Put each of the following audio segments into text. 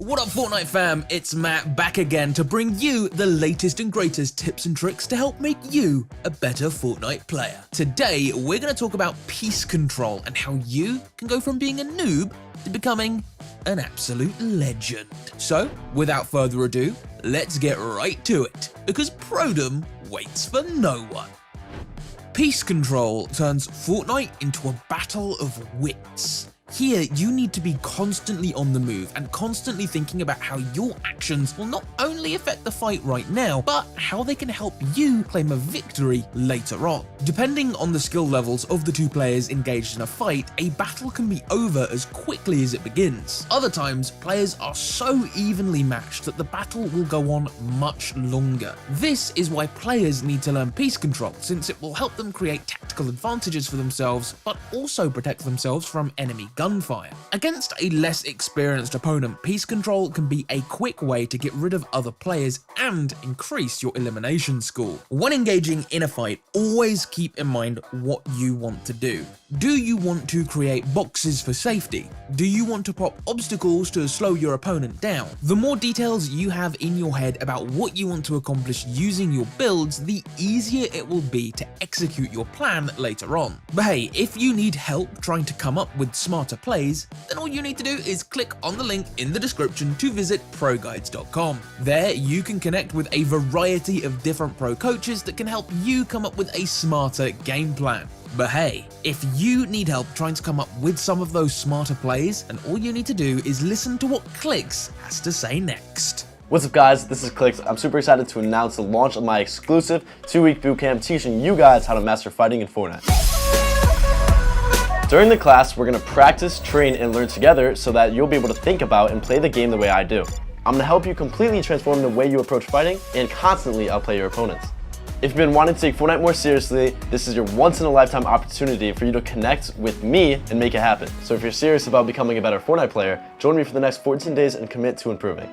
What up Fortnite fam, it's Matt back again to bring you the latest and greatest tips and tricks to help make you a better Fortnite player. Today we're going to talk about piece control and how you can go from being a noob to becoming an absolute legend. So without further ado, let's get right to it, because Prodom waits for no one. Piece control turns Fortnite into a battle of wits. Here, you need to be constantly on the move and constantly thinking about how your actions will not only affect the fight right now, but how they can help you claim a victory later on. Depending on the skill levels of the two players engaged in a fight, a battle can be over as quickly as it begins. Other times, players are so evenly matched that the battle will go on much longer. This is why players need to learn piece control, since it will help them create tactical advantages for themselves, but also protect themselves from enemy gunfire. Against a less experienced opponent, piece control can be a quick way to get rid of other players and increase your elimination score. When engaging in a fight, always keep in mind what you want to do. Do you want to create boxes for safety? Do you want to pop obstacles to slow your opponent down? The more details you have in your head about what you want to accomplish using your builds, the easier it will be to execute your plan later on. But hey, if you need help trying to come up with smarter plays, then all you need to do is click on the link in the description to visit proguides.com. There you can connect with a variety of different pro coaches that can help you come up with a smarter game plan. But hey, if you need help trying to come up with some of those smarter plays, then all you need to do is listen to what Clicks has to say next. What's up guys, this is Clicks. I'm super excited to announce the launch of my exclusive 2-week bootcamp teaching you guys how to master fighting in Fortnite. During the class, we're going to practice, train, and learn together so that you'll be able to think about and play the game the way I do. I'm going to help you completely transform the way you approach fighting and constantly outplay your opponents. If you've been wanting to take Fortnite more seriously, this is your once-in-a-lifetime opportunity for you to connect with me and make it happen. So if you're serious about becoming a better Fortnite player, join me for the next 14 days and commit to improving.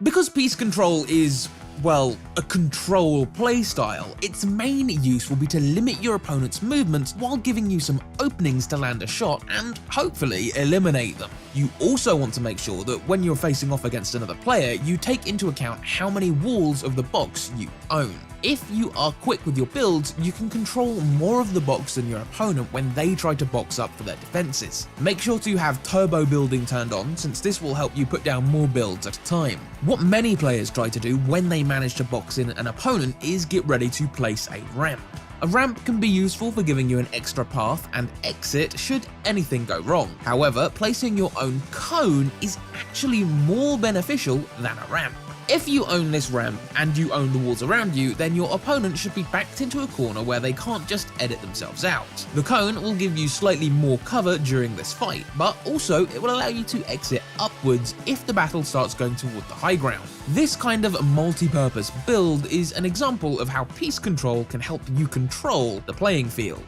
Because piece control is, well, a control playstyle, its main use will be to limit your opponent's movements while giving you some openings to land a shot and hopefully eliminate them. You also want to make sure that when you're facing off against another player, you take into account how many walls of the box you own. If you are quick with your builds, you can control more of the box than your opponent when they try to box up for their defenses. Make sure to have turbo building turned on, since this will help you put down more builds at a time. What many players try to do when they manage to box in an opponent is get ready to place a ramp. A ramp can be useful for giving you an extra path and exit should anything go wrong. However, placing your own cone is actually more beneficial than a ramp. If you own this ramp and you own the walls around you, then your opponent should be backed into a corner where they can't just edit themselves out. The cone will give you slightly more cover during this fight, but also it will allow you to exit upwards if the battle starts going toward the high ground. This kind of multi-purpose build is an example of how piece control can help you control the playing field.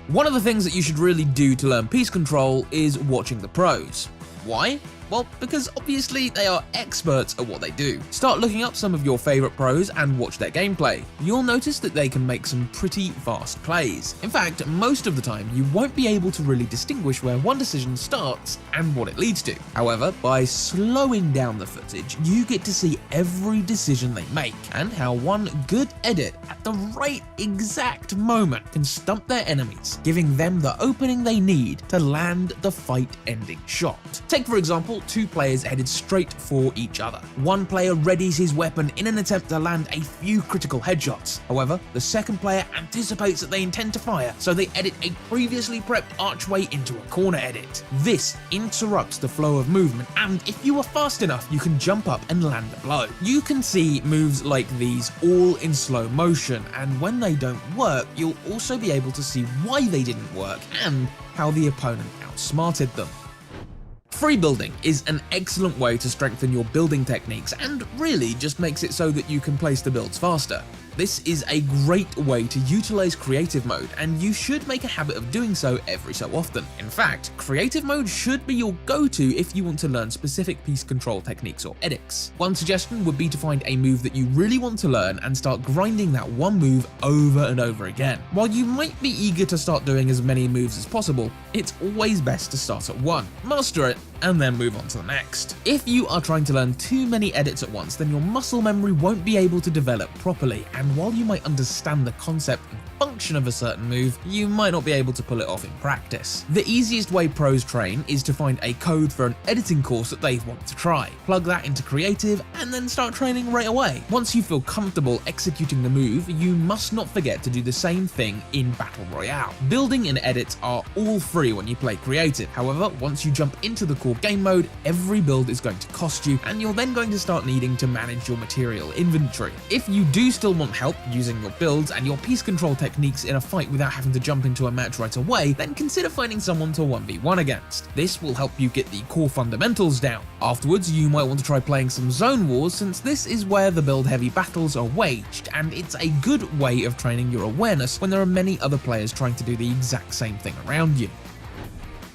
One of the things that you should really do to learn piece control is watching the pros. Why? Well, because obviously they are experts at what they do. Start looking up some of your favorite pros and watch their gameplay. You'll notice that they can make some pretty fast plays. In fact, most of the time you won't be able to really distinguish where one decision starts and what it leads to. However, by slowing down the footage, you get to see every decision they make and how one good edit at the right exact moment can stump their enemies, giving them the opening they need to land the fight-ending shot. Take for example, two players headed straight for each other. One player readies his weapon in an attempt to land a few critical headshots. However, the second player anticipates that they intend to fire, so they edit a previously prepped archway into a corner edit. This interrupts the flow of movement, and if you are fast enough, you can jump up and land a blow. You can see moves like these all in slow motion, and when they don't work, you'll also be able to see why they didn't work and how the opponent outsmarted them. Free building is an excellent way to strengthen your building techniques and really just makes it so that you can place the builds faster. This is a great way to utilize creative mode, and you should make a habit of doing so every so often. In fact, creative mode should be your go-to if you want to learn specific piece control techniques or edits. One suggestion would be to find a move that you really want to learn and start grinding that one move over and over again. While you might be eager to start doing as many moves as possible, it's always best to start at one, master it, and then move on to the next. If you are trying to learn too many edits at once, then your muscle memory won't be able to develop properly, and while you might understand the concept and function of a certain move, you might not be able to pull it off in practice. The easiest way pros train is to find a code for an editing course that they want to try, plug that into creative, and then start training right away. Once you feel comfortable executing the move, you must not forget to do the same thing in Battle Royale. Building and edits are all free when you play creative. However, once you jump into the core game mode, every build is going to cost you, and you're then going to start needing to manage your material inventory. If you do still want help using your builds and your piece control techniques in a fight without having to jump into a match right away, then consider finding someone to 1v1 against. This will help you get the core fundamentals down. Afterwards, you might want to try playing some zone wars, since this is where the build heavy battles are waged, and it's a good way of training your awareness when there are many other players trying to do the exact same thing around you.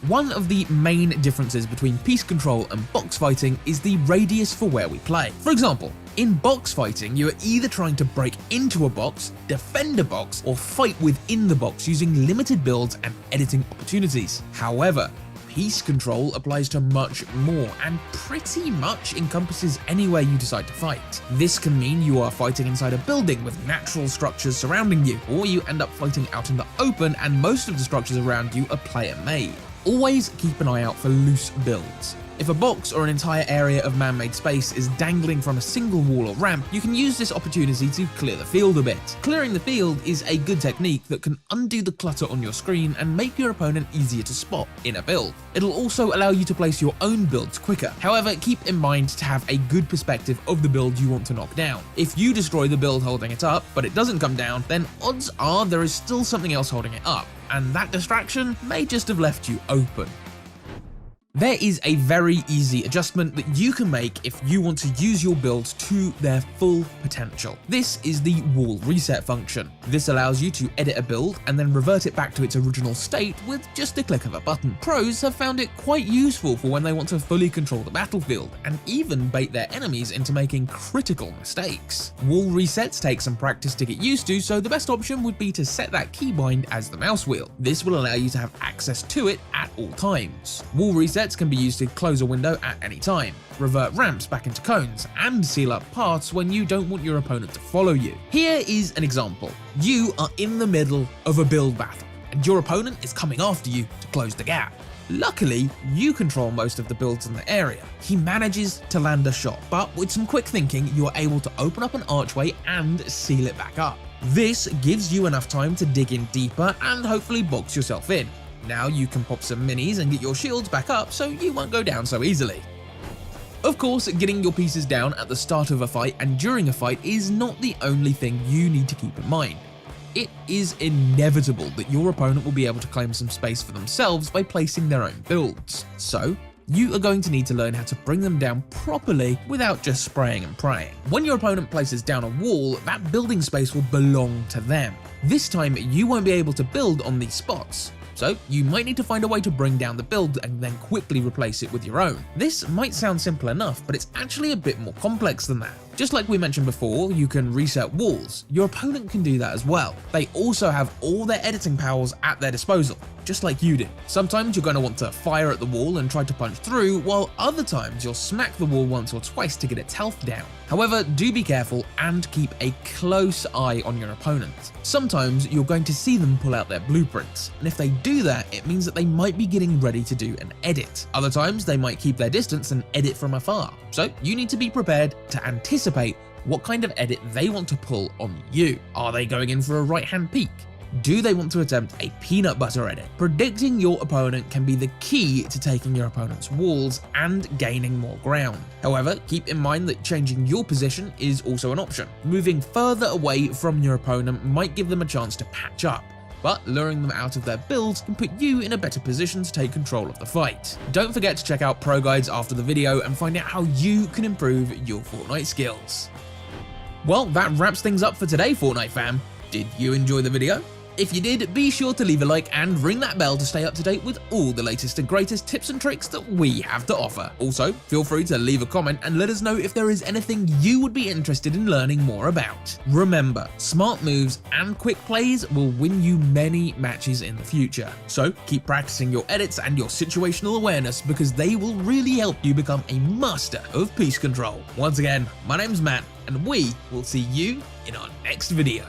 One of the main differences between piece control and box fighting is the radius for where we play. For example, in box fighting, you are either trying to break into a box, defend a box, or fight within the box using limited builds and editing opportunities. However, piece control applies to much more and pretty much encompasses anywhere you decide to fight. This can mean you are fighting inside a building with natural structures surrounding you, or you end up fighting out in the open and most of the structures around you are player made. Always keep an eye out for loose builds. If a box or an entire area of man-made space is dangling from a single wall or ramp, you can use this opportunity to clear the field a bit. Clearing the field is a good technique that can undo the clutter on your screen and make your opponent easier to spot in a build. It'll also allow you to place your own builds quicker. However, keep in mind to have a good perspective of the build you want to knock down. If you destroy the build holding it up, but it doesn't come down, then odds are there is still something else holding it up, and that distraction may just have left you open. There is a very easy adjustment that you can make if you want to use your builds to their full potential. This is the wall reset function. This allows you to edit a build and then revert it back to its original state with just a click of a button. Pros have found it quite useful for when they want to fully control the battlefield and even bait their enemies into making critical mistakes. Wall resets take some practice to get used to, so the best option would be to set that keybind as the mouse wheel. This will allow you to have access to it at all times. Wall resets can be used to close a window at any time, revert ramps back into cones, and seal up paths when you don't want your opponent to follow you. Here is an example. You are in the middle of a build battle, and your opponent is coming after you to close the gap. Luckily, you control most of the builds in the area. He manages to land a shot, but with some quick thinking, you are able to open up an archway and seal it back up. This gives you enough time to dig in deeper and hopefully box yourself in. Now you can pop some minis and get your shields back up so you won't go down so easily. Of course, getting your pieces down at the start of a fight and during a fight is not the only thing you need to keep in mind. It is inevitable that your opponent will be able to claim some space for themselves by placing their own builds. So, you are going to need to learn how to bring them down properly without just spraying and praying. When your opponent places down a wall, that building space will belong to them. This time, you won't be able to build on these spots. So you might need to find a way to bring down the build and then quickly replace it with your own. This might sound simple enough, but it's actually a bit more complex than that. Just like we mentioned before, you can reset walls. Your opponent can do that as well. They also have all their editing powers at their disposal, just like you do. Sometimes you're going to want to fire at the wall and try to punch through, while other times you'll smack the wall once or twice to get its health down. However, do be careful and keep a close eye on your opponent. Sometimes you're going to see them pull out their blueprints, and if they do that, it means that they might be getting ready to do an edit. Other times they might keep their distance and edit from afar. So you need to be prepared to anticipate what kind of edit they want to pull on you. Are they going in for a right-hand peek? Do they want to attempt a peanut butter edit? Predicting your opponent can be the key to taking your opponent's walls and gaining more ground. However, keep in mind that changing your position is also an option. Moving further away from your opponent might give them a chance to patch up, but luring them out of their builds can put you in a better position to take control of the fight. Don't forget to check out pro guides after the video and find out how you can improve your Fortnite skills. Well, that wraps things up for today, Fortnite fam. Did you enjoy the video? If you did, be sure to leave a like and ring that bell to stay up to date with all the latest and greatest tips and tricks that we have to offer. Also, feel free to leave a comment and let us know if there is anything you would be interested in learning more about. Remember, smart moves and quick plays will win you many matches in the future. So keep practicing your edits and your situational awareness because they will really help you become a master of peace control. Once again, my name's Matt, and we will see you in our next video.